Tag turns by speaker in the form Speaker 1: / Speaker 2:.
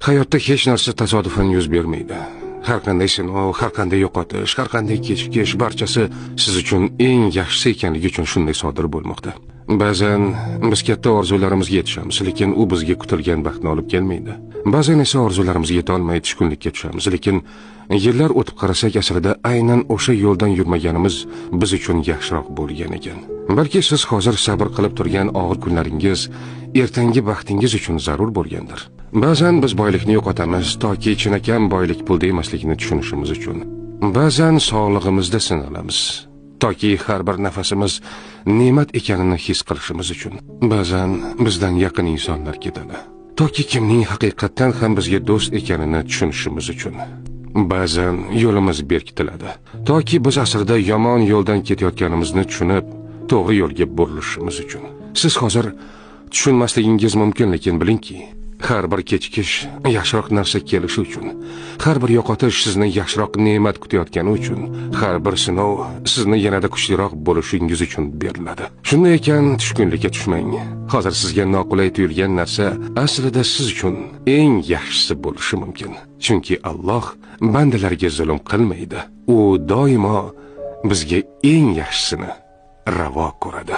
Speaker 1: Hayotda hech narsa tasodifan yuz bermaydi. Har qanday sinov, har qanday yo'qotish, har qanday kechikish barchasi siz uchun eng yaxshisi ekanligi uchun shunday sodir bo'lmoqda. Ba'zan biz katta orzularimizga yetishamiz, lekin u bizga kutilgan baxtni olib kelmaydi. Ba'zan esa orzularimizga yeta olmay tushkunlikka tushamiz, lekin yillar o'tib qarasak, aslida aynan o'sha yo'ldan yurmaganimiz biz uchun yaxshiroq bo'lgan ekan. Balki siz hozir sabr qilib turgan og'ir kunlaringiz ertangi baxtingiz uchun zarur bo'lgandir. Ba'zan biz boylikni yo'qotamiz toki chinakam boylik pulda emasligini tushunishimiz uchun. Ba'zan sog'lig'imizda sinalamiz toki har bir nafasimiz ne'mat ekanini his qilishimiz uchun. Ba'zan bizdan yaqin insonlar ketadi toki kimning haqiqatan ham bizga do'st ekanini tushunishimiz uchun. Ba'zan yo'limiz berkitiladi toki biz aslida yomon yo'ldan ketayotganimizni tushunib, to'g'ri yo'lga burilishimiz uchun. Siz hozir tushunmasligingiz mumkin, lekin bilingki, har bir kechikish yaxshiroq narsa kelishi uchun, har bir yo'qotish sizni yaxshiroq ne'mat kutayotgani uchun, har bir sinov sizni yanada kuchliroq bo'lishingiz uchun beriladi. Shunday ekan, tushkunlikka tushmang. Hozir sizga noqulay tuyulgan narsa aslida siz uchun eng yaxshisi bo'lishi mumkin. Chunki Alloh bandalarga zulm qilmaydi. U doimo bizga eng yaxshisini ravo ko'radi.